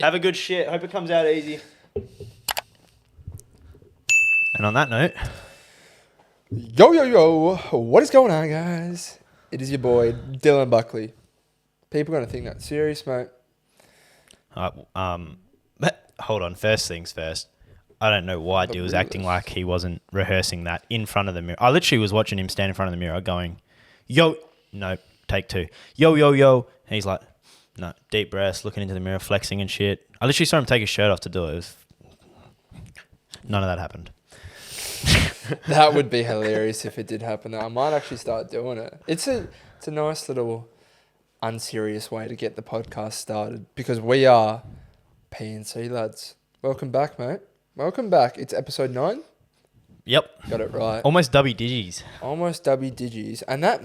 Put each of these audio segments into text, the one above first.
Have a good shit. Hope it comes out easy. And on that note... Yo. What is going on, guys? It is your boy, Dylan Buckley. People are going to think that's serious, mate. Hold on. First things first. I don't know why Dill was acting like he wasn't rehearsing that in front of the mirror. I literally was watching him stand in front of the mirror going, yo. No, take two. Yo. And he's like, no, deep breaths, looking into the mirror, flexing and shit. I literally saw him take his shirt off to do it. None of that happened. That would be hilarious if it did happen. I might actually start doing it. It's a nice little unserious way to get the podcast started because we are P&C lads. Welcome back, mate. Welcome back. It's episode 9. Yep. Got it right. Almost W digis. And that...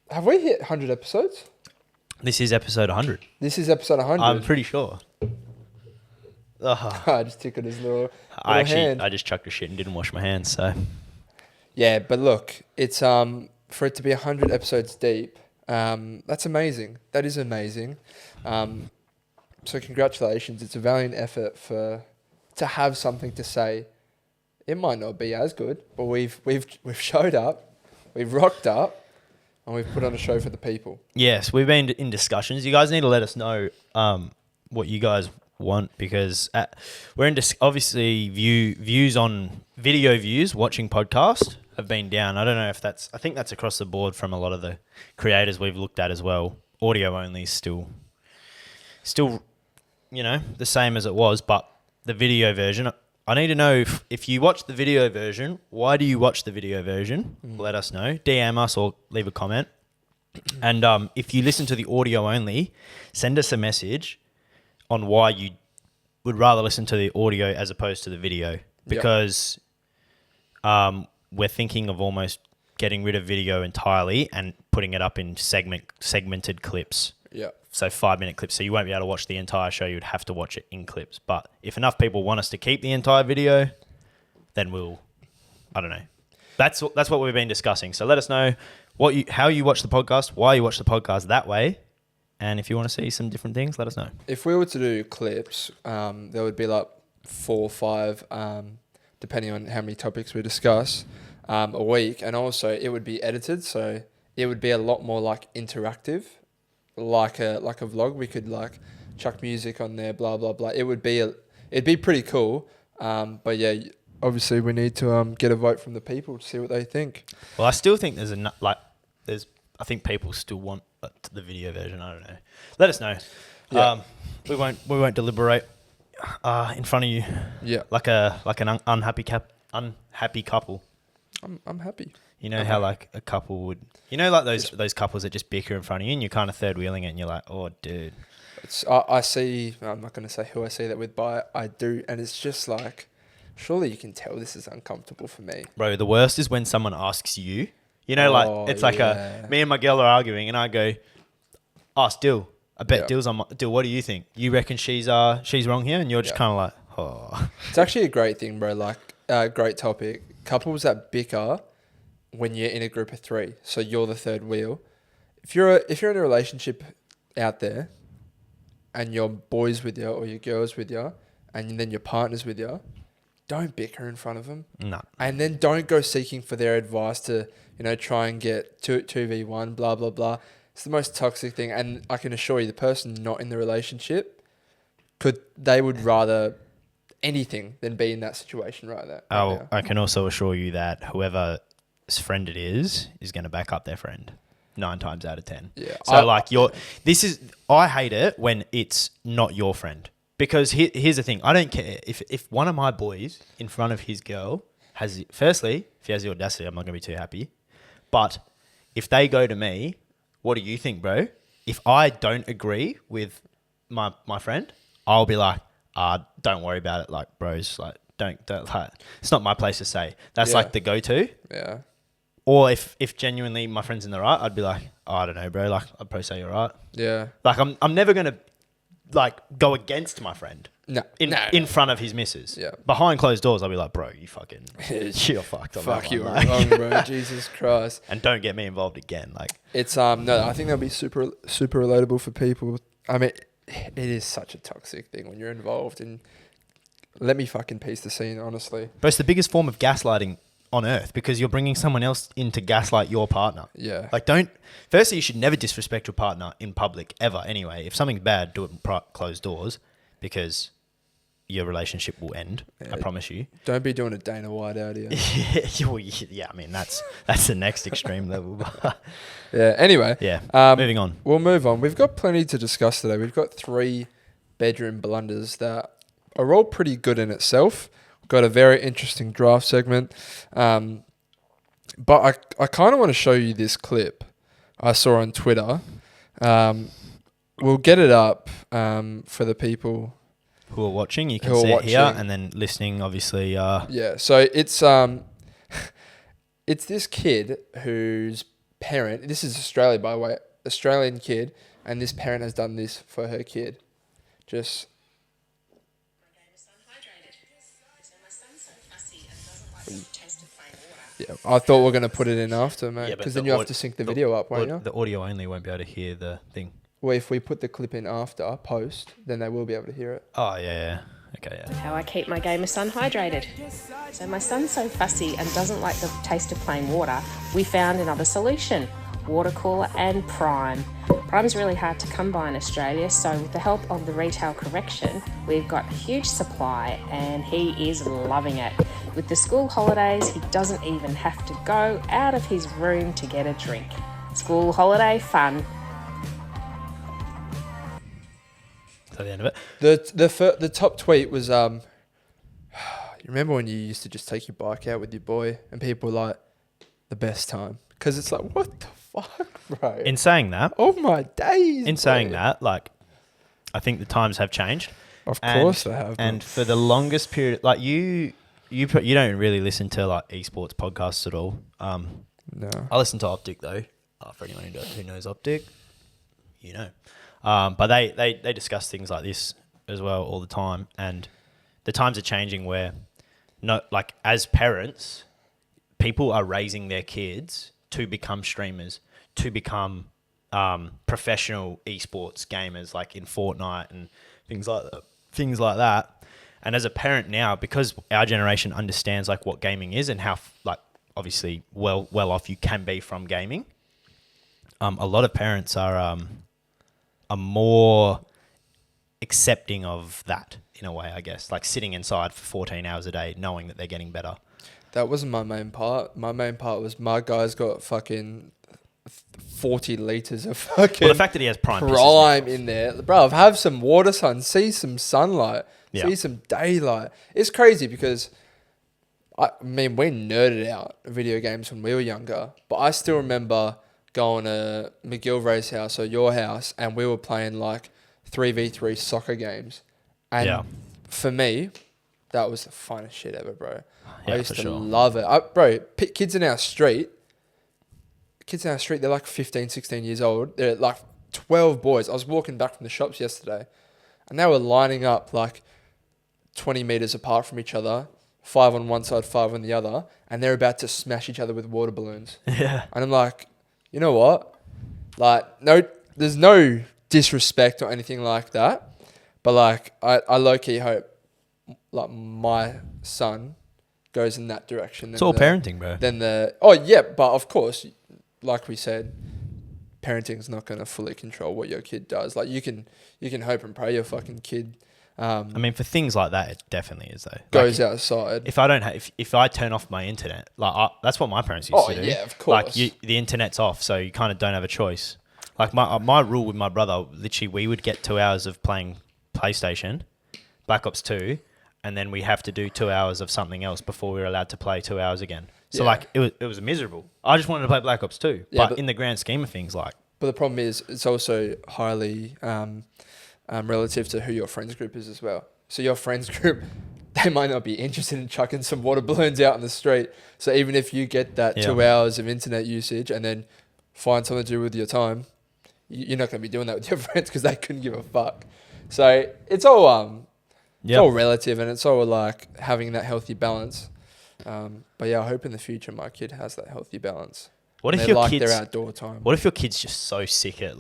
Have we hit 100 episodes? This is episode 100. This is episode 100. I'm pretty sure. I just tickled his little hand. I just chucked a shit and didn't wash my hands, so... Yeah, but look, it's for it to be 100 episodes deep, that's amazing. That is amazing. So congratulations. It's a valiant effort to have something to say. It might not be as good, but we've showed up, we've rocked up, and we've put on a show for the people. Yes, we've been in discussions. You guys need to let us know what you guys want because we're in obviously views on video views watching podcast have been down. I don't know if I think that's across the board from a lot of the creators we've looked at as well. Audio only is still the same as it was, but the video version, I need to know if you watch the video version, why do you watch the video version? Let us know. DM us or leave a comment. And if you listen to the audio only, send us a message on why you would rather listen to the audio as opposed to the video. Because we're thinking of almost getting rid of video entirely and putting it up in segmented clips. Yeah. So 5-minute clips. So you won't be able to watch the entire show. You'd have to watch it in clips. But if enough people want us to keep the entire video, then I don't know. That's what we've been discussing. So let us know how you watch the podcast, why you watch the podcast that way. And if you want to see some different things, let us know. If we were to do clips, there would be like 4 or 5, depending on how many topics we discuss, a week. And also it would be edited. So it would be a lot more like interactive. Like a vlog, we could like chuck music on there, blah blah blah. It'd be pretty cool. But yeah, obviously we need to get a vote from the people to see what they think. Well, I still think I think people still want the video version. I don't know. Let us know. Yeah. We won't deliberate in front of you. Yeah. Like an unhappy couple. I'm happy. You know how like a couple would, like those couples that just bicker in front of you and you're kind of third wheeling it and you're like, oh, dude. I see, I'm not going to say who I see that with, but I do. And it's just like, surely you can tell this is uncomfortable for me. Bro, the worst is when someone asks you, it's like me and my girl are arguing and I go, ask Dill. I bet Dill's on Dill, what do you think? You reckon she's wrong here? And you're just kind of like, oh. It's actually a great thing, bro. Like, great topic. Couples that bicker when you're in a group of 3, so you're the third wheel. If you're in a relationship out there and your boy's with you or your girl's with you and then your partner's with you, don't bicker in front of them. No. And then don't go seeking for their advice to, try and get 2v1, blah, blah, blah. It's the most toxic thing. And I can assure you the person not in the relationship, they would rather anything than be in that situation right there. I can also assure you that whoever's friend it is going to back up their friend 9 times out of 10. Yeah. So I hate it when it's not your friend because here's the thing. I don't care if one of my boys in front of his girl firstly, if he has the audacity, I'm not going to be too happy. But if they go to me, what do you think, bro? If I don't agree with my friend, I'll be like, don't worry about it. Like, bros, like, don't like, it's not my place to say. That's like the go-to. Yeah. Or if genuinely my friend's in the right, I'd be like, I don't know, bro. Like, I'd probably say you're right. Yeah. Like, I'm never going to, like, go against my friend. No. In front of his missus. Yeah. Behind closed doors, I'll be like, bro, you're fucked. Fuck you, wrong, bro. Jesus Christ. And don't get me involved again. Like, it's, no, I think that'll be super, super relatable for people. I mean, it is such a toxic thing when you're involved. And let me fucking piece the scene, honestly. But it's the biggest form of gaslighting on earth because you're bringing someone else in to gaslight your partner. Yeah. Like, firstly, you should never disrespect your partner in public, ever, anyway. If something's bad, do it in closed doors because your relationship will end. I promise you. Don't be doing a Dana White out here. Yeah, I mean, that's the next extreme level. Yeah, anyway. Yeah, moving on. We'll move on. We've got plenty to discuss today. We've got 3 bedroom blunders that are all pretty good in itself. We've got a very interesting draft segment. But I kind of want to show you this clip I saw on Twitter. We'll get it up for the people who are watching. You can see it here, and then listening, obviously. Yeah, so it's this kid whose parent, this is Australia, by the way, Australian kid, and this parent has done this for her kid. Just... Yeah, I thought we were going to put it in after, mate, because then you have to sync the video up, won't you? The audio only won't be able to hear the thing. Well, if we put the clip in after, post, then they will be able to hear it. Oh, yeah. Okay, yeah. How I keep my gamer son hydrated. So my son's so fussy and doesn't like the taste of plain water, we found another solution. Water cooler and Prime. Prime's really hard to come by in Australia, so with the help of the retail correction, we've got a huge supply and he is loving it. With the school holidays, he doesn't even have to go out of his room to get a drink. School holiday fun. Is that the end of it? The top tweet was, you remember when you used to just take your bike out with your boy and people were like, the best time? Because it's like, what the fuck, bro? In saying that... Oh, my days, In saying that, like, I think the times have changed. Of course they have. And for the longest period... Like, you don't really listen to, like, esports podcasts at all. No. I listen to Optic, though. For anyone who knows Optic, you know. But they discuss things like this as well all the time. And the times are changing where, as parents, people are raising their kids to become streamers, to become professional esports gamers, like in Fortnite and things like that. And as a parent now, because our generation understands like what gaming is and how obviously well off you can be from gaming, a lot of parents are more accepting of that in a way, I guess, like sitting inside for 14 hours a day knowing that they're getting better. That wasn't my main part. My main part was my guy's got fucking 40 litres of fucking the fact that he has prime in there. Bro, have some water, son. See some sunlight. Yeah. See some daylight. It's crazy because, I mean, we nerded out video games when we were younger, but I still remember going to McGilvray's house or your house and we were playing like 3v3 soccer games. And for me, that was the funnest shit ever, bro. Yeah, I used to love it. Kids in our street, they're like 15, 16 years old. They're like 12 boys. I was walking back from the shops yesterday and they were lining up like 20 meters apart from each other, 5 on one side, 5 on the other, and they're about to smash each other with water balloons. Yeah. And I'm like, you know what? Like, no, there's no disrespect or anything like that. But like, I low-key hope like my son goes in that direction. It's all parenting, bro. But of course, like we said, parenting's not going to fully control what your kid does. Like you can hope and pray your fucking kid. I mean, for things like that, it definitely is though. Goes outside. If I turn off my internet, that's what my parents used to do. Oh yeah, of course. Like the internet's off, so you kind of don't have a choice. Like my rule with my brother, literally, we would get 2 hours of playing PlayStation, Black Ops 2, and then we have to do 2 hours of something else before we were allowed to play 2 hours again. So like it was miserable. I just wanted to play Black Ops 2, but in the grand scheme of things, like. But the problem is, it's also highly relative to who your friends group is as well. So your friends group, they might not be interested in chucking some water balloons out in the street. So even if you get that 2 hours of internet usage and then find something to do with your time, you're not going to be doing that with your friends because they couldn't give a fuck. So it's all it's all relative and it's all like having that healthy balance. But yeah, I hope in the future my kid has that healthy balance. What if your like their outdoor time? What if your kid's just so sick at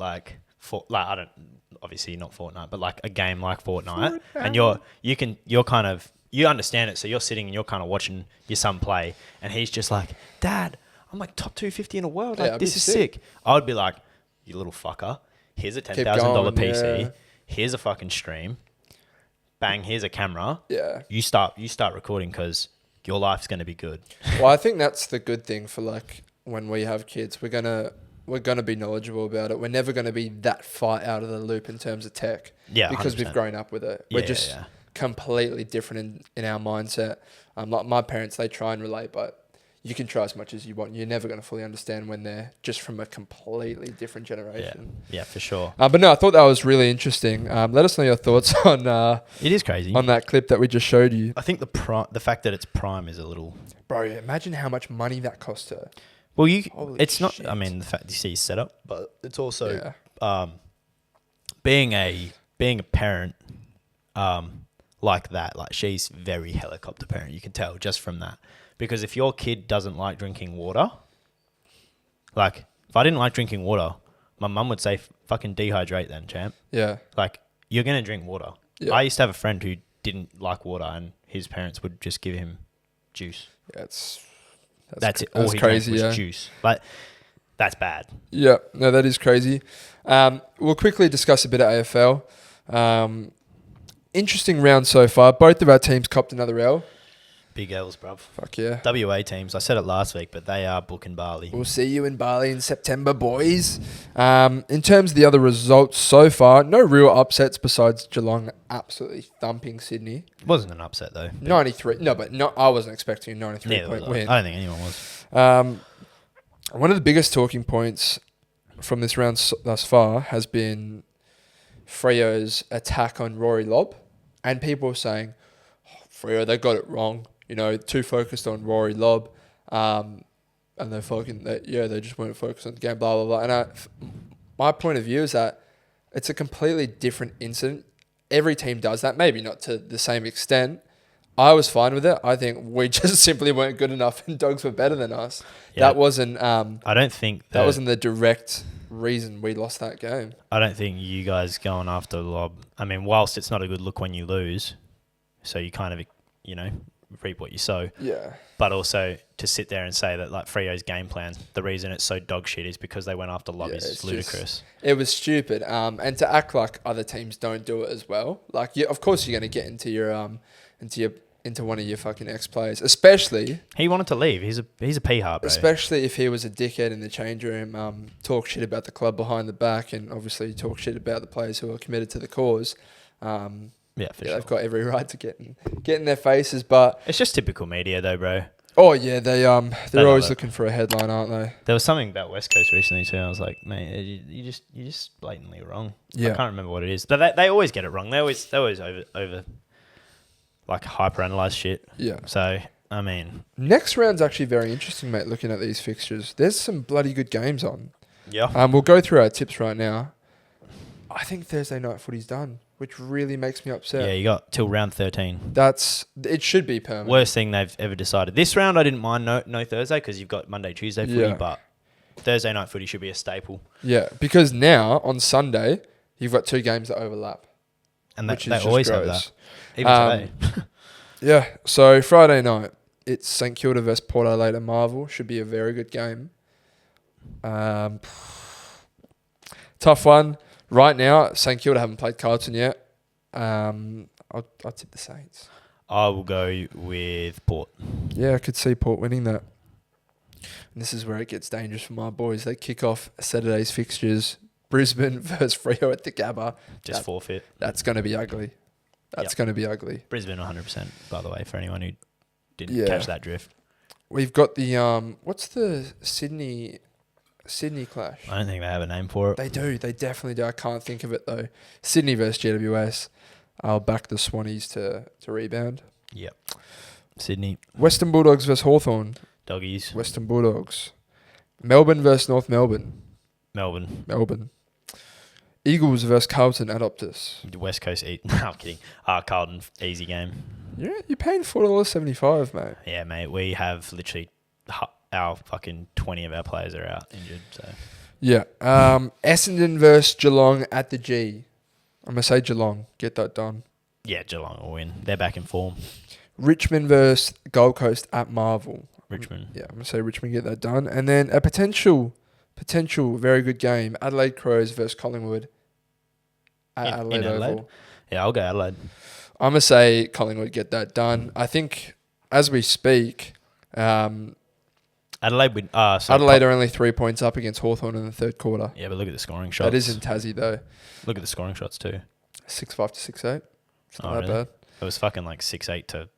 obviously not Fortnite, but like a game like Fortnite. And you understand it. So you're sitting and you're kind of watching your son play, and he's just like, Dad, I'm like top 250 in the world. Like, this is sick. I would be like, you little fucker. Here's a $10,000 PC. Yeah. Here's a fucking stream. Bang, here's a camera. Yeah. You start recording because your life's going to be good. Well, I think that's the good thing for like when we have kids. We're gonna be knowledgeable about it. We're never gonna be that far out of the loop in terms of tech. Yeah, because 100%. we've grown up with it. We're just completely different in our mindset. Like my parents, they try and relate, but you can try as much as you want. You're never going to fully understand when they're just from a completely different generation. Yeah, for sure. But no, I thought that was really interesting. Let us know your thoughts on it is crazy on that clip that we just showed you. I think the fact that it's Prime is a little... Bro, imagine how much money that cost her. Well, Holy it's not... shit. I mean, the fact you see set up, but it's also being a parent like that. Like, she's very helicopter parent. You can tell just from that. Because if your kid doesn't like drinking water, like, if I didn't like drinking water, my mum would say, fucking dehydrate then, champ. Yeah. Like, you're going to drink water. Yeah. I used to have a friend who didn't like water, and his parents would just give him juice. Yeah, That's it. All he crazy, drank was juice. Like, that's bad. Yeah, no, that is crazy. We'll quickly discuss a bit of AFL. Interesting round so far. Both of our teams copped another L. Big L's, bruv. Fuck yeah. WA teams. I said it last week, but they are booking Bali. We'll see you in Bali in September, boys. In terms of the other results so far, no real upsets besides Geelong absolutely thumping Sydney. It wasn't an upset, though. 93. No, but I wasn't expecting a 93-point win. I don't think anyone was. One of the biggest talking points from this round thus far has been Freo's attack on Rory Lobb. And people are saying, Freo, they got it wrong. You know, too focused on Rory Lobb. And they just weren't focused on the game, blah, blah, blah. And my point of view is that it's a completely different incident. Every team does that, maybe not to the same extent. I was fine with it. I think we just simply weren't good enough and dogs were better than us. Yeah. That wasn't... I don't think... That wasn't the direct reason we lost that game. I don't think you guys going after Lobb... I mean, whilst it's not a good look when you lose, so you kind of, reap what you sow. Yeah. But also to sit there and say that like Freo's game plan, the reason it's so dog shit is because they went after Lobb is ludicrous. It was stupid. And to act like other teams don't do it as well. Like, of course you're going to get into your into one of your fucking ex-players, especially... He wanted to leave. He's a pea-heart, bro. Especially if he was a dickhead in the change room, talk shit about the club behind the back, and obviously talk shit about the players who are committed to the cause. Yeah, for sure. They've got every right to get in their faces, but... It's just typical media though, bro. Oh, yeah, they're always looking for a headline, aren't they? There was something about West Coast recently too. I was like, mate, you're just blatantly wrong. Yeah. I can't remember what it is. But they always get it wrong. They always over like hyper-analyze shit. Yeah. So, I mean... Next round's actually very interesting, mate, looking at these fixtures. There's some bloody good games on. Yeah. We'll go through our tips right now. I think Thursday night footy's done, which really makes me upset. Yeah, you got till round 13. It should be permanent. Worst thing they've ever decided. This round, I didn't mind no Thursday because you've got Monday, Tuesday footy, but Thursday night footy should be a staple. Yeah, because now, on Sunday, you've got two games that overlap. And they always have that. Even today. Yeah, so Friday night, it's St Kilda versus Port Adelaide and Marvel. Should be a very good game. Tough one. Right now, St Kilda haven't played Carlton yet. I'll tip the Saints. I will go with Port. Yeah, I could see Port winning that. And this is where it gets dangerous for my boys. They kick off Saturday's fixtures. Brisbane versus Freo at the Gabba. Forfeit. That's going to be ugly. That's going to be ugly. Brisbane 100%, by the way, for anyone who didn't catch that drift. We've got the what's the Sydney clash? I don't think they have a name for it. They do. They definitely do. I can't think of it though. Sydney versus GWS. I'll back the Swannies to rebound. Yep. Sydney. Western Bulldogs versus Hawthorn. Doggies. Western Bulldogs. Melbourne versus North Melbourne. Melbourne. Eagles versus Carlton at Optus. West Coast. No, I'm kidding. Carlton, easy game. Yeah, you're paying $4.75, mate. Yeah, mate. We have literally our fucking 20 of our players are out injured. So yeah. Essendon versus Geelong at the G. I'm going to say Geelong. Get that done. Yeah, Geelong will win. They're back in form. Richmond versus Gold Coast at Marvel. Richmond. Yeah, I'm going to say Richmond get that done. And then a potential very good game. Adelaide Crows versus Collingwood at Adelaide Oval. Yeah, I'll go Adelaide. I'm going to say Collingwood get that done. I think as we speak, Adelaide Adelaide are only 3 points up against Hawthorn in the third quarter. Yeah, but look at the scoring shots. That is in Tassie though. Look at the scoring shots too. 6-5 to 6-8. It's not that really? bad. It was fucking like 6-8 to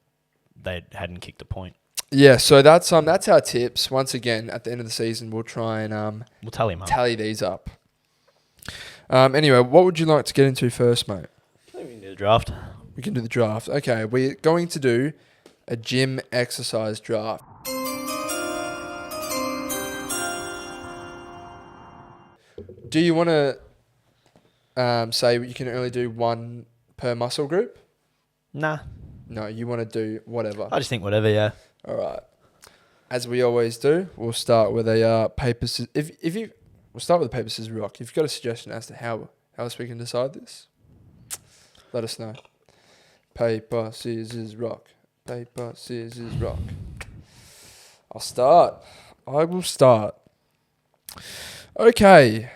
they hadn't kicked a point. Yeah, so that's our tips. Once again, at the end of the season, we'll try and We'll tally them up. tally these up. Anyway, what would you like to get into first, mate? I think we can do the draft. We can do the draft. Okay, we're going to do a gym exercise draft. Do you want to say you can only do one per muscle group? Nah. No, you want to do whatever. I just think whatever, yeah. All right. As we always do, we'll start with a paper. We'll start with a paper scissors rock. If you've got a suggestion as to how else we can decide this, let us know. Paper scissors rock. Paper scissors rock. I'll start. I will start. Okay.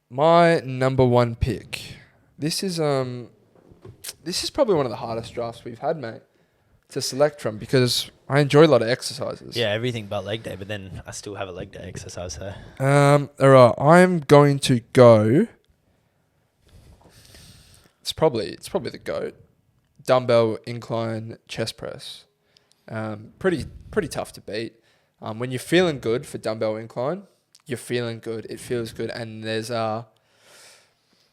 My number one pick. This is probably one of the hardest drafts we've had, mate, to select from because I enjoy a lot of exercises. Yeah, everything but leg day, but then I still have a leg day exercise there. All right, I'm going to go. It's probably the GOAT. Dumbbell incline chest press. Pretty tough to beat. When you're feeling good for dumbbell incline, you're feeling good. It feels good, and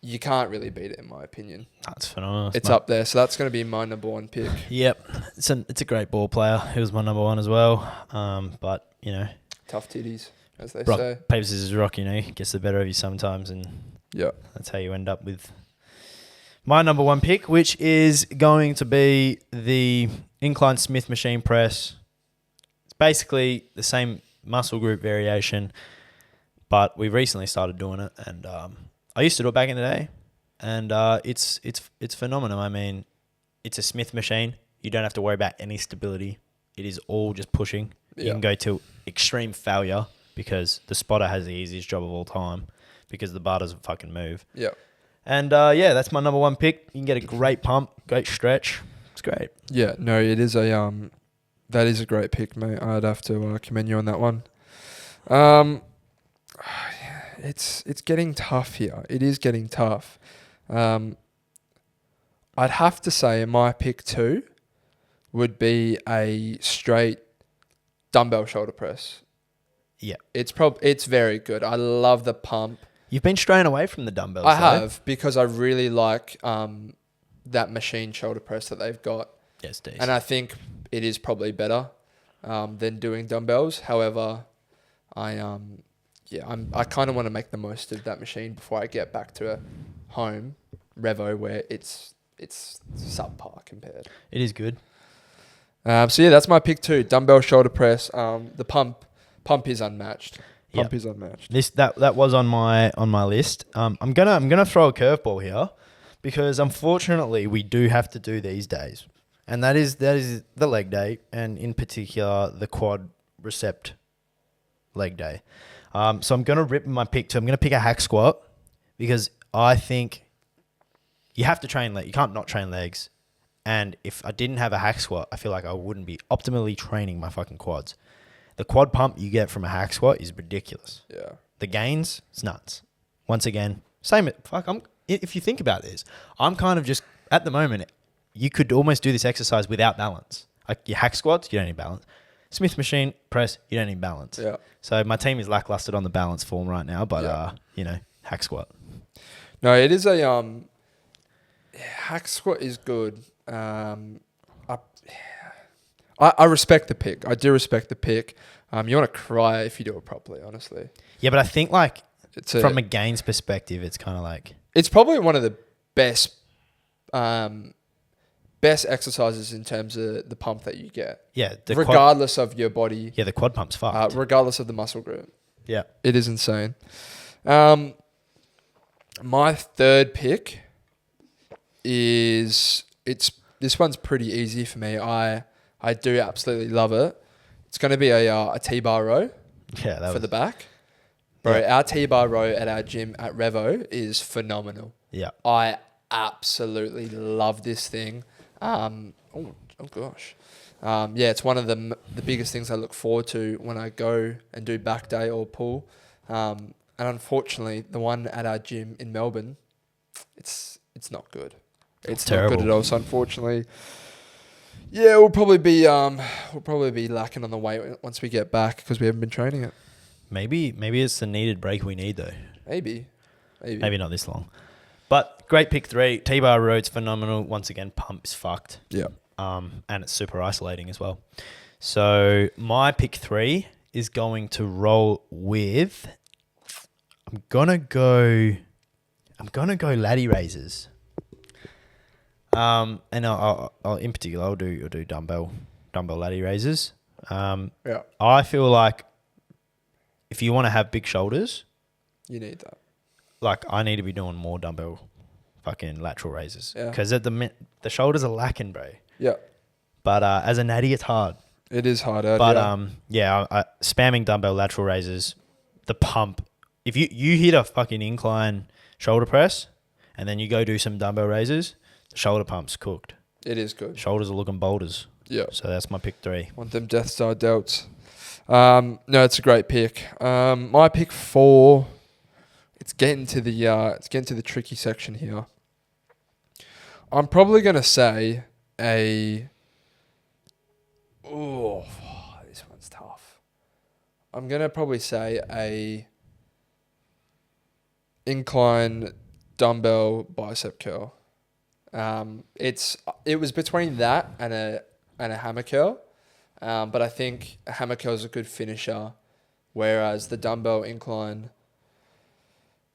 you can't really beat it in my opinion. That's phenomenal. It's up there, so that's going to be my number one pick. Yep, it's a great ball player. He was my number one as well. But you know, tough titties, as they say. Paper scissors rock. You know, gets the better of you sometimes, and yeah, that's how you end up with my number one pick, which is going to be the incline Smith machine press. It's basically the same muscle group variation, but we recently started doing it, and I used to do it back in the day, and it's phenomenal. I mean, it's a Smith machine. You don't have to worry about any stability. It is all just pushing. Yeah. You can go to extreme failure because the spotter has the easiest job of all time because the bar doesn't fucking move. Yeah. And yeah, that's my number one pick. You can get a great pump, great stretch. It's great. Yeah, no, it is that is a great pick, mate. I'd have to commend you on that one. It's getting tough here. It is getting tough. I'd have to say my pick 2 would be a straight dumbbell shoulder press. Yeah. It's very good. I love the pump. You've been straying away from the dumbbells. I have, because I really like that machine shoulder press that they've got. Yes, decent. And I think it is probably better than doing dumbbells. However, I kind of want to make the most of that machine before I get back to a home Revo where it's subpar compared. It is good. So yeah, that's my pick 2. Dumbbell shoulder press. The pump is unmatched. Pump is unmatched. That was on my list. I'm gonna throw a curveball here because unfortunately we do have to do these days, and that is the leg day, and in particular the quad recept leg day. So I'm gonna rip my pick 2. I'm gonna pick a hack squat because I think you have to train leg. You can't not train legs. And if I didn't have a hack squat, I feel like I wouldn't be optimally training my fucking quads. The quad pump you get from a hack squat is ridiculous. Yeah. The gains, it's nuts. Once again, if you think about this, I'm kind of just, at the moment, you could almost do this exercise without balance. Like your hack squats, you don't need balance. Smith machine press, you don't need balance. Yeah. So my team is lackluster on the balance form right now, but hack squat. No, it is a hack squat is good. I respect the pick. I do respect the pick. You want to cry if you do it properly, honestly. Yeah, but I think from a gains perspective, it's kind of like... It's probably one of the best exercises in terms of the pump that you get. Yeah. Regardless of your body. Yeah, the quad pump's fucked. Regardless of the muscle group. Yeah. It is insane. My third pick is this one's pretty easy for me. I do absolutely love it. It's going to be a T-bar row for the back. Bro, our T-bar row at our gym at Revo is phenomenal. Yeah. I absolutely love this thing. Oh gosh. It's one of the biggest things I look forward to when I go and do back day or pull. And unfortunately, the one at our gym in Melbourne, it's not good. It's terrible. Not good at all. So unfortunately, we'll probably be lacking on the weight once we get back because we haven't been training it. Maybe it's the needed break we need though. Maybe Not this long. But great pick 3. T-bar road's phenomenal. Once again, pump's fucked. Yeah. And it's super isolating as well. So my pick 3 is going to roll with. I'm gonna go laddie raises. And I'll in particular I'll do dumbbell laddie raises. I feel like if you want to have big shoulders, you need that. Like I need to be doing more dumbbell fucking lateral raises because Yeah. the shoulders are lacking, bro. Yeah. But as a natty, it's hard. It is hard out. But spamming dumbbell lateral raises, the pump. If you hit a fucking incline shoulder press, and then you go do some dumbbell raises, the shoulder pump's cooked. It is good. Shoulders are looking boulders. Yeah. So that's my pick 3. Want them Death Star delts. No, it's a great pick. My pick 4. It's getting to the tricky section here. I'm probably gonna say this one's tough. I'm gonna probably say a incline dumbbell bicep curl. It was between that and a hammer curl, but I think a hammer curl is a good finisher, whereas the dumbbell incline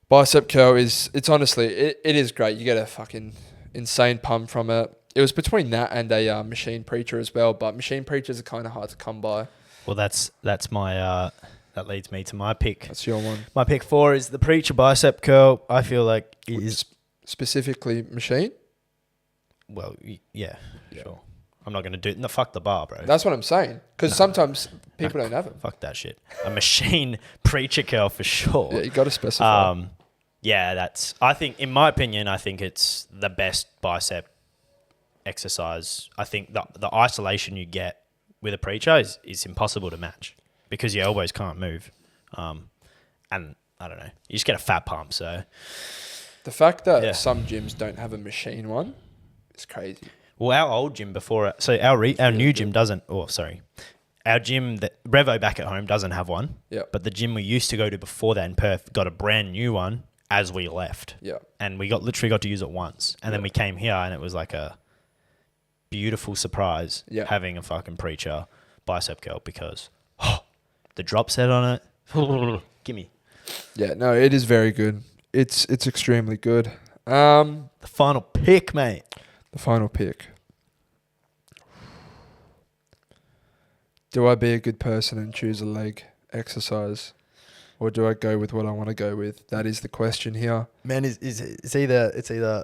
bicep curl it's honestly it is great. You get a fucking insane pump from it. It was between that and a machine preacher as well, but machine preachers are kind of hard to come by. Well, that's my that leads me to my pick. That's your one. My pick 4 is the preacher bicep curl. I feel like it is specifically machine. Well, yeah, sure. I'm not going to do it. No, fuck the bar, bro. That's what I'm saying. Because sometimes people don't have it. Fuck that shit. A machine preacher curl for sure. Yeah, you got to specify. I think, in my opinion, I think it's the best bicep exercise. I think the isolation you get with a preacher is impossible to match because your elbows can't move. And I don't know. You just get a fat pump, so. The fact that some gyms don't have a machine one is crazy. Well, our old gym before, so our new gym doesn't. Oh, sorry, our gym that Revo back at home doesn't have one. Yeah. But the gym we used to go to before that in Perth got a brand new one as we left. Yeah. And we literally got to use it once, and then we came here, and it was like a beautiful surprise having a fucking preacher bicep curl because the drop set on it, gimme. Yeah, no, it is very good. It's extremely good. The final pick, mate. The final pick. Do I be a good person and choose a leg exercise, or do I go with what I want to go with? That is the question here. Man, it's either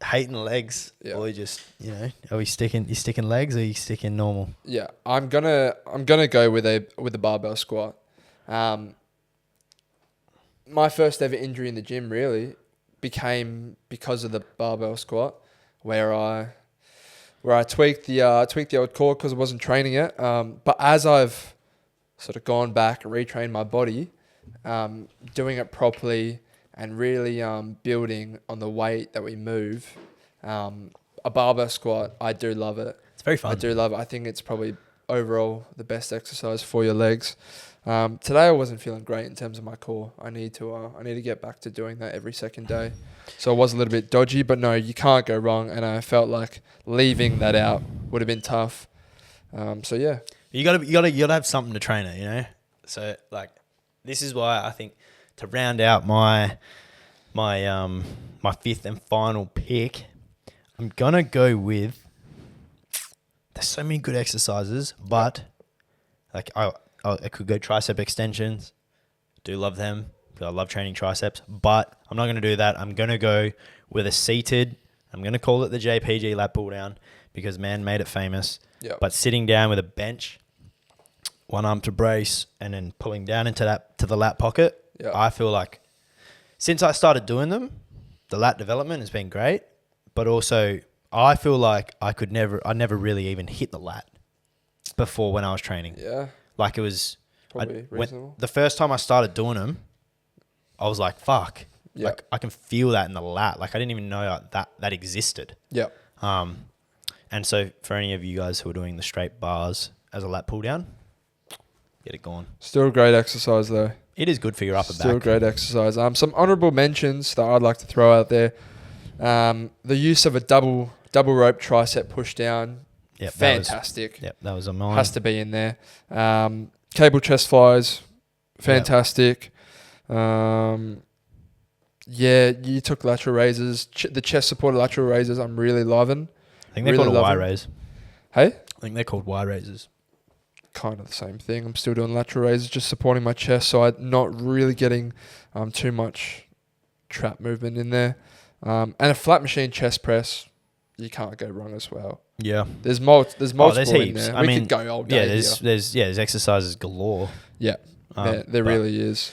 hating legs or you just are you sticking legs or are you sticking normal? Yeah, I'm gonna go with a barbell squat. My first ever injury in the gym really became because of the barbell squat, where I tweaked the old core because I wasn't training it. But as I've sort of gone back and retrained my body, doing it properly and really building on the weight that we move, a barbell squat, I do love it. It's very fun. I do love it. I think it's probably overall the best exercise for your legs. Today I wasn't feeling great in terms of my core. I need to get back to doing that every second day. So it was a little bit dodgy, but no, you can't go wrong. And I felt like leaving that out would have been tough. So yeah, you gotta have something to train it, So like, this is why I think to round out my 5th and final pick, I'm gonna go with. There's so many good exercises, but like I could go tricep extensions. Do love them. I love training triceps, but I'm not going to do that. I'm going to go with a seated I'm going to call it the JPG lat pull down because man made it famous. Yep. But sitting down with a bench, one arm to brace, and then pulling down into the lat pocket, Yep. I feel like since I started doing them, the lat development has been great. But also, I feel like I never really even hit the lat before when I was training. Yeah. Like it was Probably reasonable. the first time I started doing them, I was like, fuck. Yeah. Like I can feel that in the lat. Like I didn't even know that existed. Yep. And so for any of you guys who are doing the straight bars as a lat pull down, get it going. Still a great exercise though. It is good for your upper Still a back. great exercise. Some honourable mentions that I'd like to throw out there. The use of a double rope tricep push down. Yep, Fantastic. That was a mine. Has to be in there. Cable chest flies. Fantastic. Yeah, you took lateral raises. The chest supported lateral raises I'm really loving. I think they're really called a Y loving. raise. Hey? I think they're called Y raises. Kind of the same thing. I'm still doing lateral raises, just supporting my chest, so I'm not really getting too much trap movement in there. And a flat machine chest press, you can't go wrong as well. Yeah. There's multiple there's in heaps. there. I We mean, could go all Yeah, day. there's exercises galore. Yeah, there but really is.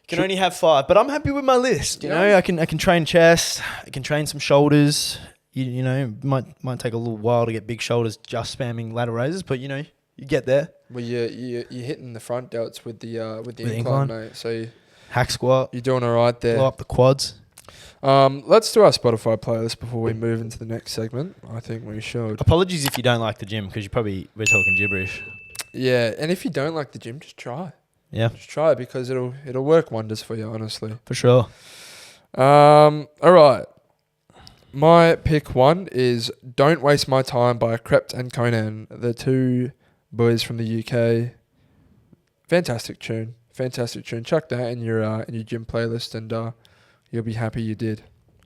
Can only have 5, but I'm happy with my list. You know, I can train chest, I can train some shoulders. You know, might take a little while to get big shoulders just spamming lateral raises, but you know, you get there. Well, you're hitting the front delts with the incline, incline. mate. So Hack squat, you're doing all right there. blow up the quads. Let's do our Spotify playlist before we move into the next segment. I think we should. Apologies if you don't like the gym because we're talking gibberish. Yeah, and if you don't like the gym, just try. Yeah, Just try it because it'll work wonders for you, honestly. for sure. All right. My pick 1 is "Don't Waste My Time" by Krept and Conan, the two boys from the UK. Fantastic tune. Chuck that in your gym playlist, and you'll be happy you did.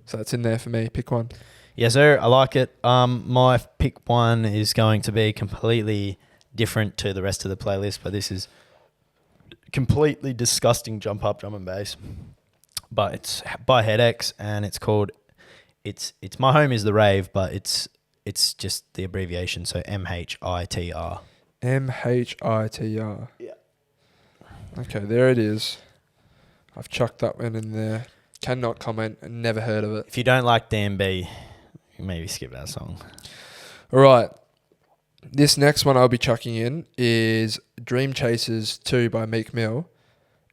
So that's in there for me. Pick 1. Yes, sir. I like it. My pick 1 is going to be completely different to the rest of the playlist, but this is completely disgusting jump up drum and bass. But it's by HeadX, and it's called it's My Home is the Rave, but it's just the abbreviation, so MHITR. MHITR. Yeah. Okay, there it is. I've chucked that one in there. Cannot comment. Never heard of it. If you don't like DMB, maybe skip that song. All right. This next one I'll be chucking in is Dream Chasers 2 by Meek Mill.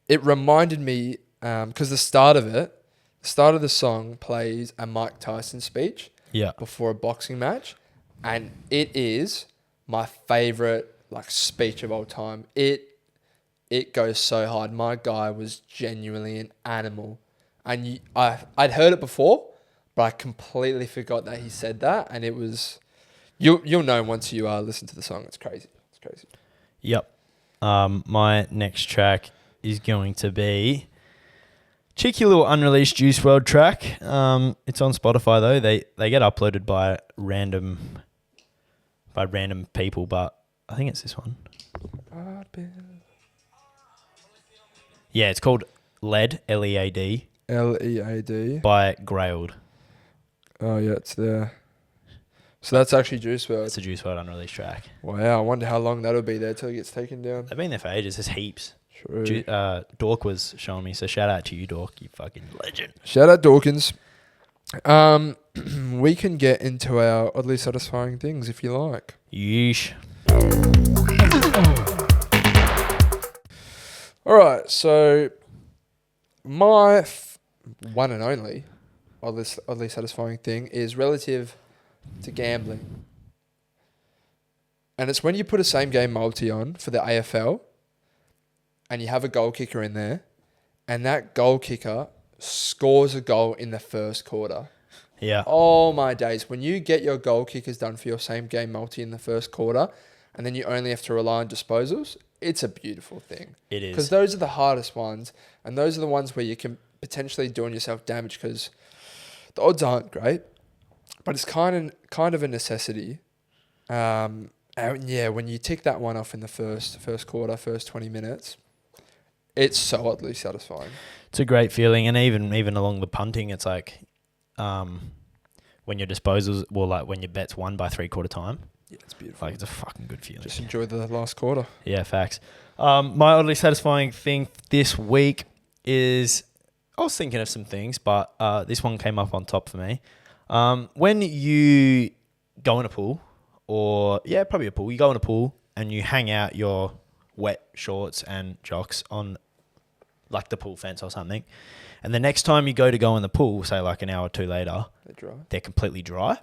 It reminded me, because the start of the song plays a Mike Tyson speech Yeah. before a boxing match, and it is my favorite speech of all time. It goes so hard. My guy was genuinely an animal, and I'd heard it before, but I completely forgot that he said that, and it was you'll know once you listen to the song. It's crazy. Yep. My next track is going to be cheeky little unreleased Juice WRLD track. It's on Spotify though. They get uploaded by random people, but I think it's this one. Yeah, it's called Lead, Lead, Lead by Grailed. Oh yeah, it's there. So that's actually Juice WRLD. It's a Juice WRLD unreleased track. Wow, I wonder how long that'll be there till it gets taken down. They've been there for ages. There's heaps. True. Dork was showing me, so shout out to you, Dork, you fucking legend. Shout out Dawkins. We can get into our oddly satisfying things if you like. Yeesh. All right, so my one and only oddly satisfying thing is relative to gambling. And it's when you put a same game multi on for the AFL and you have a goal kicker in there and that goal kicker scores a goal in the first quarter. Yeah. Oh my days. When you get your goal kickers done for your same game multi in the first quarter and then you only have to rely on disposals, it's a beautiful thing. It is. Because those are the hardest ones and those are the ones where you can potentially doing yourself damage because the odds aren't great, but it's kind of a necessity. And yeah, when you tick that one off in the first quarter, first 20 minutes, it's so oddly satisfying. It's a great feeling, and even along the punting, it's like, when when your disposals, well, like when your bet's won by 3/4 time. Yeah, it's beautiful. Like, it's a fucking good feeling. Just enjoy the last quarter. Yeah, facts. My oddly satisfying thing this week is, I was thinking of some things, but this one came up on top for me. When you go in a pool, probably a pool, you go in a pool and you hang out your wet shorts and jocks on like the pool fence or something, and the next time you go in the pool, say like an hour or two later, they're completely dry.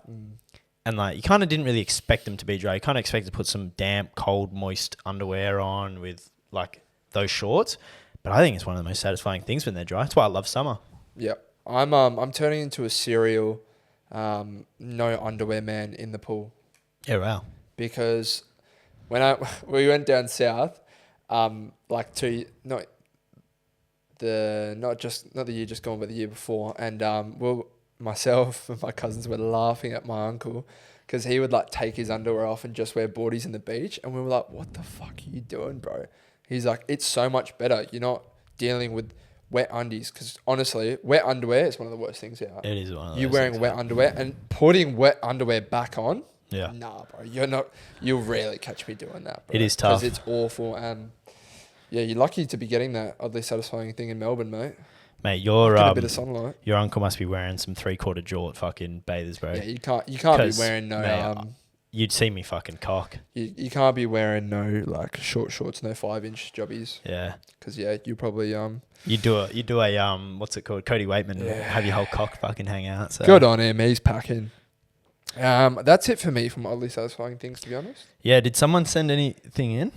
And like you kind of didn't really expect them to be dry. You kind of expect to put some damp, cold, moist underwear on with like those shorts. But I think it's one of the most satisfying things when they're dry. That's why I love summer. Yep. I'm turning into a serial no underwear man in the pool. Yeah, wow. Because when we went down south, not the year just gone, but the year before, and myself and my cousins were laughing at my uncle because he would like take his underwear off and just wear boardies in the beach, and we were like, "What the fuck are you doing, bro?" He's like, "It's so much better. You're not dealing with wet undies, because honestly, wet underwear is one of the worst things out." It is one of those. You wearing wet underwear and putting wet underwear back on. Yeah. Nah, bro. You'll rarely catch me doing that, bro. It is tough. Because it's awful. Yeah, you're lucky to be getting that oddly satisfying thing in Melbourne, mate. Mate, Get a bit of sunlight. your uncle must be wearing some 3/4 jort fucking bathers, bro. Yeah, you can't be wearing no mate, you'd see me fucking cock. you can't be wearing no like short shorts, no 5-inch jobbies. Yeah. Because you probably You do a what's it called? Cody Waitman. Yeah. Have your whole cock fucking hang out. So. Good on him, he's packing. That's it for me from oddly satisfying things, to be honest. Yeah, did someone send anything in?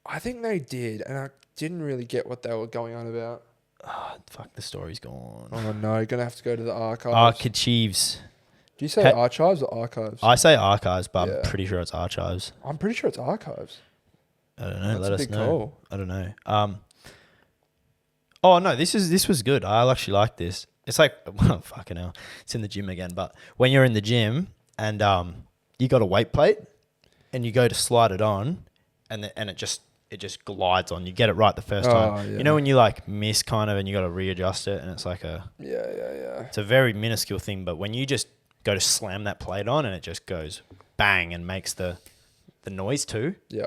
I think they did, and I didn't really get what they were going on about. Oh, fuck, the story's gone. Oh no, you're gonna have to go to the archives. Archives. Do you say archives or archives? I say archives, but Yeah. I'm pretty sure it's archives. I'm pretty sure it's archives. I don't know. That's Let a us big know. call. I don't know. Oh no, this was good. I actually like this. It's like, well, fucking hell, it's in the gym again. But when you're in the gym and you got a weight plate and you go to slide it on, and it just glides on. You get it right the first time. Yeah. You know when you like miss kind of and you got to readjust it, and it's like Yeah. it's a very minuscule thing. But when you just go to slam that plate on and it just goes bang and makes the noise too. Yeah.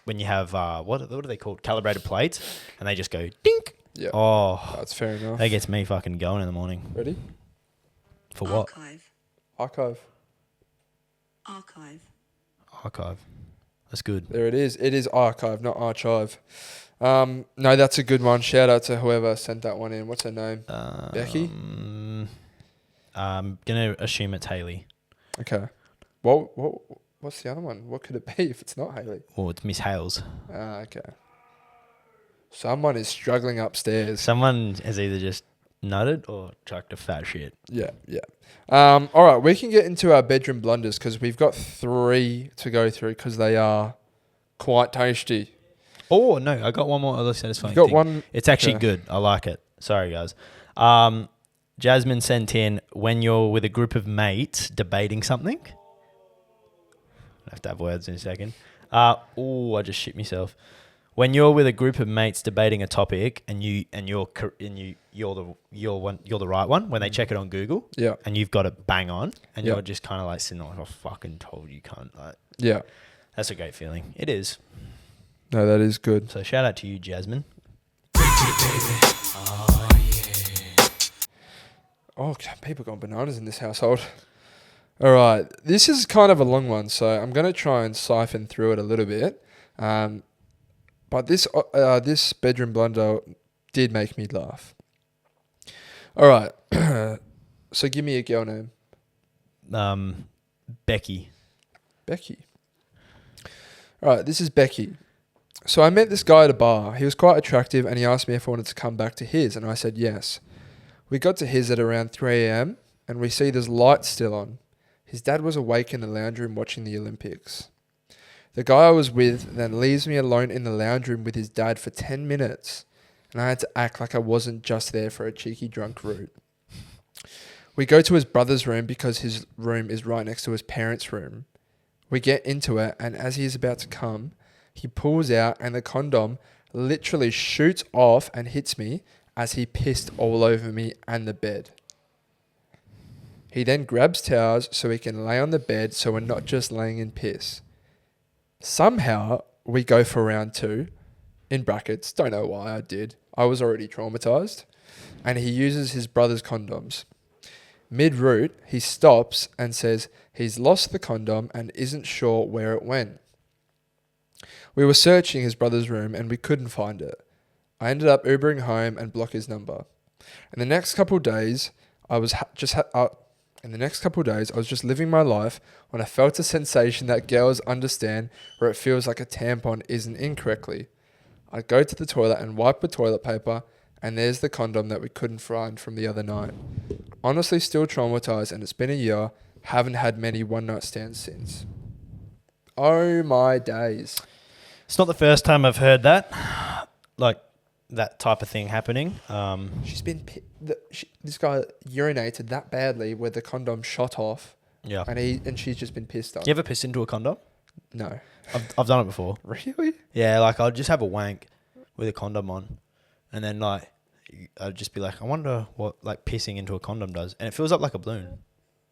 When you have what are they called? Calibrated plates, and they just go dink. Yeah. Oh, That's fair enough. that gets me fucking going in the morning. Ready? For what? Archive. Archive. That's good. There it is. It is archive, not archive. No, that's a good one. Shout out to whoever sent that one in. What's her name? Becky? I'm gonna assume it's Haley. Okay. What's the other one? What could it be if it's not Haley? Well, it's Miss Hales. Okay. Someone is struggling upstairs. Someone has either just nutted or chucked a fat shit. Yeah. All right, we can get into our bedroom blunders because we've got 3 to go through because they are quite tasty. Oh no, I got one more other satisfying You got thing. one. It's actually Okay. good. I like it. Sorry guys. Jasmine sent in, when you're with a group of mates debating something. I have to have words in a second. I just shit myself. When you're with a group of mates debating a topic and you're the right one, when they check it on Google, Yeah. and you've got it bang on, and Yeah. you're just kind of like sitting there like, I fucking told you, cunt. Like, Yeah. that's a great feeling. It is. No, that is good. So shout out to you, Jasmine. Oh, people got bananas in this household. All right. This is kind of a long one, so I'm going to try and siphon through it a little bit. But this bedroom blunder did make me laugh. All right. So give me a girl name. Becky. Becky. All right. This is Becky. So I met this guy at a bar. He was quite attractive and he asked me if I wanted to come back to his, and I said yes. We got to his at around 3 a.m. and we see there's lights still on. His dad was awake in the lounge room watching the Olympics. The guy I was with then leaves me alone in the lounge room with his dad for 10 minutes, and I had to act like I wasn't just there for a cheeky drunk route. We go to his brother's room because his room is right next to his parents' room. We get into it, and as he is about to come, he pulls out and the condom literally shoots off and hits me as he pissed all over me and the bed. He then grabs towels so he can lay on the bed so we're not just laying in piss. Somehow, we go for round 2, in brackets, don't know why I did. I was already traumatized. And he uses his brother's condoms. Mid-route, he stops and says he's lost the condom and isn't sure where it went. We were searching his brother's room and we couldn't find it. I ended up Ubering home and block his number. In the next couple of days, I was just living my life when I felt a sensation that girls understand where it feels like a tampon isn't in correctly. I'd go to the toilet and wipe with toilet paper, and there's the condom that we couldn't find from the other night. Honestly, still traumatized, and it's been a year. Haven't had many one-night stands since. Oh my days. It's not the first time I've heard that, like that type of thing happening. She's been this guy urinated that badly where the condom shot off. Yeah. And she's just been pissed off. Do you ever piss into a condom? No. I've done it before. Really? Yeah, like I'll just have a wank with a condom on, and then like I'd just be like, I wonder what like pissing into a condom does, and it fills up like a balloon.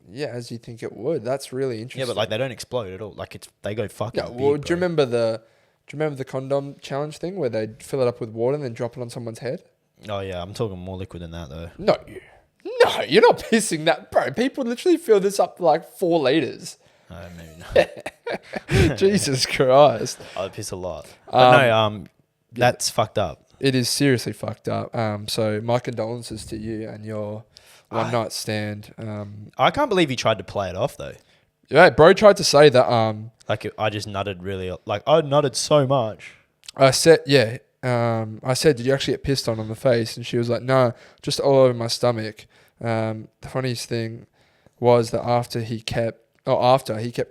Yeah, as you think it would. That's really interesting. Yeah, but like they don't explode at all. Like they go fucking. Yeah. Well, big, do you remember the condom challenge thing where they'd fill it up with water and then drop it on someone's head? Oh yeah, I'm talking more liquid than that though. No, you're not pissing that, bro. People literally fill this up to like 4 liters. Maybe not. Jesus Christ. I piss a lot. But that's fucked up. It is seriously fucked up. So my condolences to you and your one night stand. I can't believe he tried to play it off though. Yeah, bro tried to say that. Like I just nutted really. Like I nutted so much. I said, I said, did you actually get pissed on the face? And she was like, no, just all over my stomach. The funniest thing was that after he kept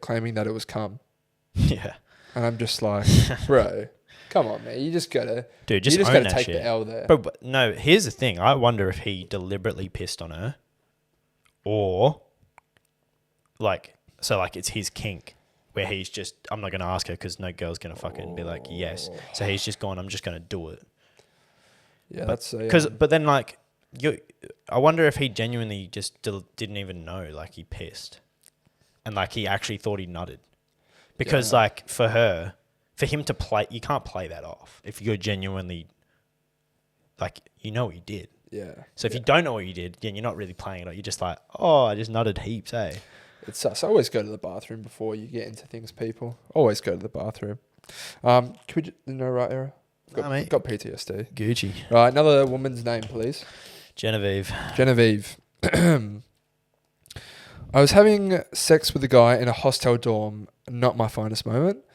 claiming that it was cum. Yeah. And I'm just like, bro, come on, man. You just gotta take the L there. But no, here's the thing. I wonder if he deliberately pissed on her, or it's his kink where he's just, I'm not gonna ask her because no girl's gonna fucking be like yes. So he's just gone, I'm just gonna do it. Yeah, but then like I wonder if he genuinely just didn't even know like he pissed, and like he actually thought he nutted, because like for him to play, you can't play that off if you're genuinely like you know what you did. Yeah. So if you don't know what you did, then you're not really playing it off. You're just like, oh, I just nutted heaps, eh? It's sus. Always go to the bathroom before you get into things, people. Always go to the bathroom. Can we right era? Got PTSD. Gucci. Right, another woman's name, please. Genevieve. I was having sex with a guy in a hostel dorm. Not my finest moment.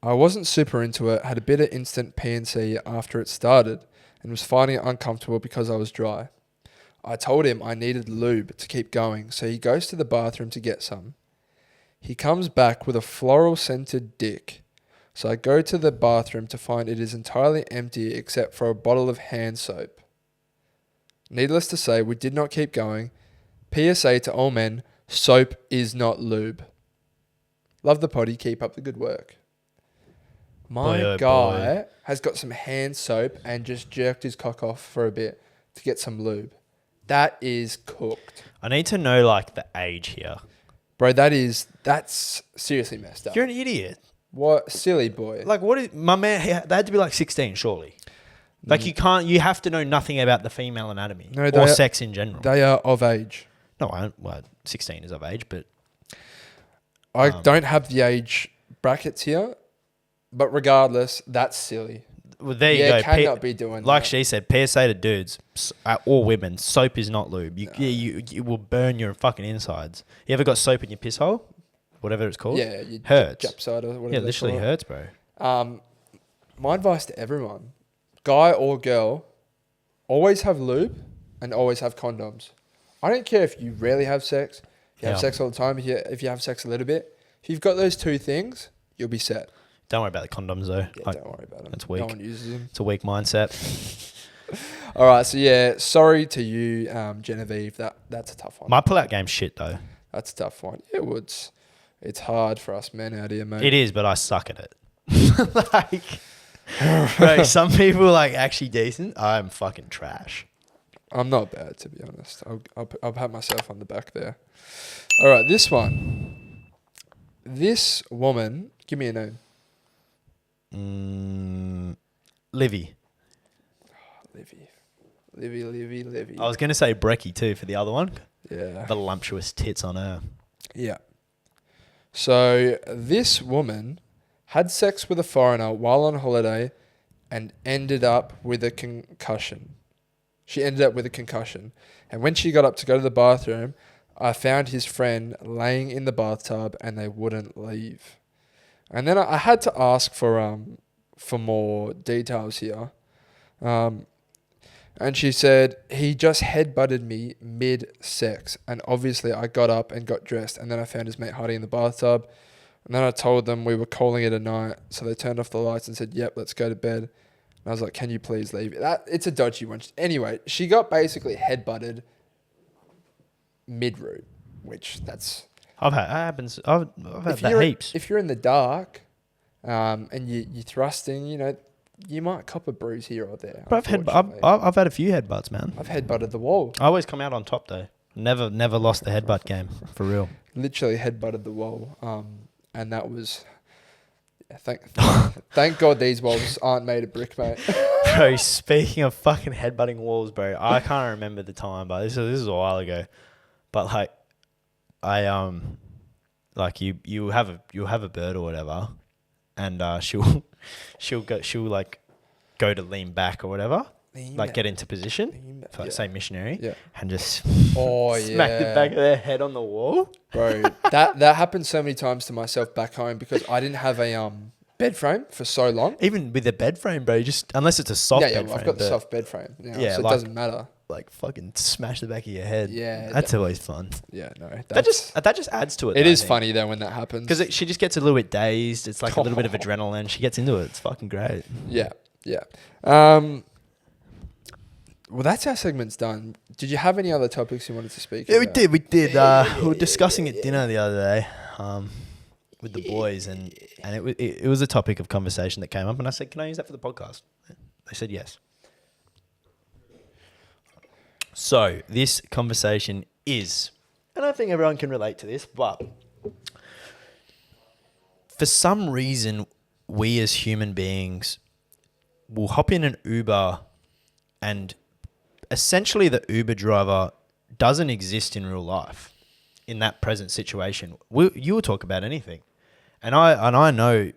I wasn't super into it. Had a bit of instant P&C after it started, and was finding it uncomfortable because I was dry. I told him I needed lube to keep going, so he goes to the bathroom to get some. He comes back with a floral-scented dick. So I go to the bathroom to find it is entirely empty except for a bottle of hand soap. Needless to say, we did not keep going. PSA to all men, soap is not lube. Love the potty, keep up the good work. My guy has got some hand soap and just jerked his cock off for a bit to get some lube. That is cooked. I need to know like the age here. Bro, that's seriously messed up. You're an idiot. What silly boy. Like what is my man, they had to be like 16 surely. Like you have to know nothing about the female anatomy or sex in general. They are of age. No, 16 is of age, but I don't have the age brackets here, but regardless, that's silly. Well, there you go. Cannot be doing like that. she said, PSA to dudes or women, soap is not lube. You will burn your fucking insides. You ever got soap in your piss hole? Whatever it's called? Yeah. Hurts. Japside or whatever. Yeah, literally hurts, bro. My advice to everyone, guy or girl, always have lube and always have condoms. I don't care if you rarely have sex, you have sex all the time, if you have sex a little bit. If you've got those 2 things, you'll be set. Don't worry about the condoms though. Yeah, don't worry about them. It's weak. No one uses them. It's a weak mindset. All right, so sorry to you, Genevieve. That's a tough one. My pull-out game's shit though. That's a tough one. It's hard for us men out here, mate. It is, but I suck at it. Like, bro, some people are like actually decent. I'm fucking trash. I'm not bad, to be honest. I'll pat myself on the back there. All right, this one. This woman, give me a name. Livy. Livy. I was going to say Brecky too for the other one. Yeah. Voluptuous tits on her. Yeah. So this woman had sex with a foreigner while on holiday and ended up with a concussion. She ended up with a concussion. And when she got up to go to the bathroom, I found his friend laying in the bathtub and they wouldn't leave. And then I had to ask for more details here. And she said, he just headbutted me mid-sex. And obviously I got up and got dressed. And then I found his mate hiding in the bathtub. And then I told them we were calling it a night. So they turned off the lights and said, yep, let's go to bed. And I was like, can you please leave? It's a dodgy one. Anyway, she got basically headbutted mid-route, which that's... That happens. I've had that heaps. If you're in the dark and you're thrusting, you might cop a bruise here or there. But I've had a few headbutts, man. I've headbutted the wall. I always come out on top though. Never lost the headbutt game for real. Literally headbutted the wall, and that was. Thank God these walls aren't made of brick, mate. Bro, speaking of fucking headbutting walls, bro, I can't remember the time, but this is a while ago. But like, like you have a bird or whatever, and she'll like go to lean back or whatever, get into position, say missionary, and just smack the back of their head on the wall. Bro, that happened so many times to myself back home because I didn't have a bed frame for so long. Even with a bed frame, bro, just unless it's a soft bed frame. I've got the soft bed frame now, so it doesn't matter. Like fucking smash the back of your head. Yeah, that's always fun. Yeah, no, that just adds to it. It is funny though when that happens because she just gets a little bit dazed. It's like a little bit of adrenaline. She gets into it. It's fucking great. Yeah. Well, that's our segment's done. Did you have any other topics you wanted to speak about? We did. We were discussing at dinner the other day with the boys, and it was a topic of conversation that came up, and I said, "Can I use that for the podcast?" They said yes. So this conversation is, and I think everyone can relate to this, but for some reason, we as human beings will hop in an Uber and essentially the Uber driver doesn't exist in real life in that present situation. You will talk about anything. And I know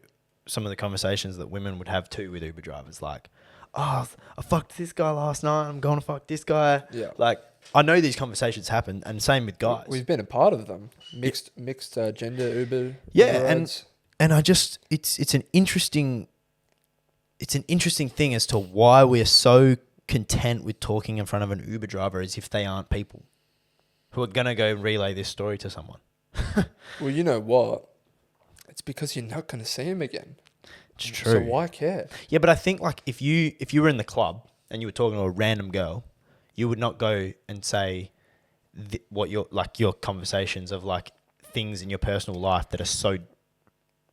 some of the conversations that women would have too with Uber drivers, like, oh, I fucked this guy last night, I'm going to fuck this guy. Yeah. Like, I know these conversations happen, and same with guys. We've been a part of them. Mixed gender Uber. Yeah, Uber and I just it's an interesting thing as to why we're so content with talking in front of an Uber driver as if they aren't people who are gonna go relay this story to someone. Well, you know what? It's because you're not gonna see him again. It's true. So why care? Yeah, but I think like if you were in the club and you were talking to a random girl, you would not go and say what your conversations of like things in your personal life that are so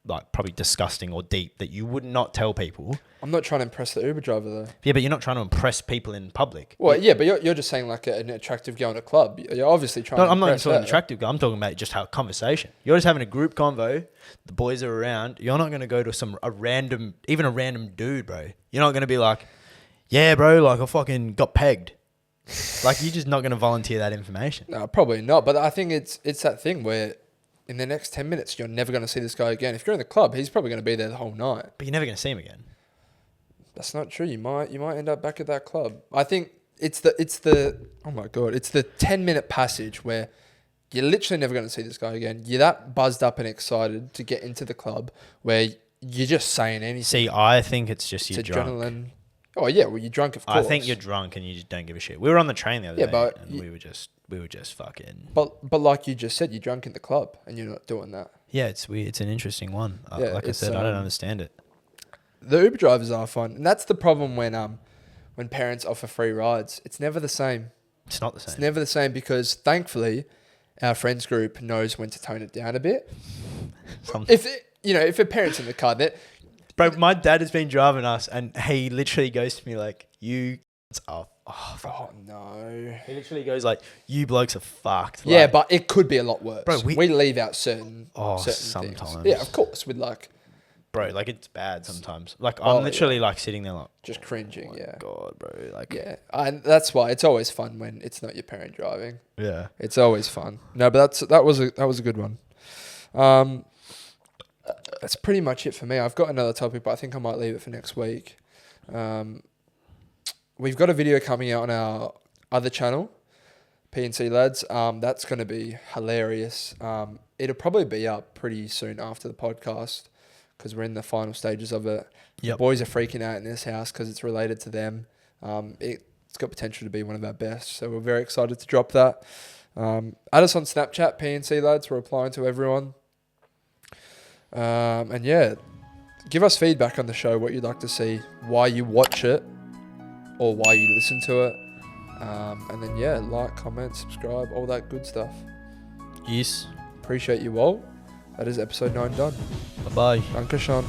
like probably disgusting or deep that you would not tell people. I'm not trying to impress the Uber driver though. Yeah, but you're not trying to impress people in public. Well, yeah, but you're just saying like an attractive girl in a club. You're obviously trying to I'm not impress talking her. attractive girl. I'm talking about just how conversation. You're just having a group convo. The boys are around. You're not going to go to a random dude, bro. You're not going to be like, yeah, bro, like I fucking got pegged. Like you're just not going to volunteer that information. No, probably not. But I think it's that thing where in the next 10 minutes, you're never going to see this guy again. If you're in the club, he's probably going to be there the whole night. But you're never going to see him again. That's not true. You might end up back at that club. I think it's the oh my God, it's the 10-minute passage where you're literally never going to see this guy again. You're that buzzed up and excited to get into the club where you're just saying anything. See, I think it's just you're drunk. Adrenaline. Oh yeah, well you're drunk, of course. I think you're drunk and you just don't give a shit. We were on the train the other day and we were just fucking. But like you just said, you're drunk in the club and you're not doing that. Yeah, it's weird. It's an interesting one. Like I said, I don't understand it. The Uber drivers are fun, and that's the problem when parents offer free rides. It's never the same. It's not the same. It's never the same because thankfully, our friends group knows when to tone it down a bit. If a parent's in the car, that. Bro, my dad has been driving us, and he literally goes to me like, "You are Oh no. He literally goes like, "You blokes are fucked." Yeah, Like, but it could be a lot worse. Bro, we leave out certain things. sometimes. Yeah, of course. With like bro, like it's bad sometimes. Like Oh, I'm literally like sitting there like, just cringing. oh my Yeah. God, bro. Like, Yeah, and that's why it's always fun when it's not your parent driving. yeah. It's always fun. No, but that was a good one. That's pretty much it for me. I've got another topic, but I think I might leave it for next week. We've got a video coming out on our other channel, P&C Lads. That's going to be hilarious. It'll probably be up pretty soon after the podcast because we're in the final stages of it. Yep. The boys are freaking out in this house because it's related to them. It's got potential to be one of our best, so we're very excited to drop that. Add us on Snapchat, P&C Lads. We're applying to everyone. And yeah, give us feedback on the show, what you'd like to see, why you watch it, or why you listen to it. And then yeah, like, comment, subscribe, all that good stuff. Yes. Appreciate you all. That is episode 9 done. Bye-bye. Danke schön.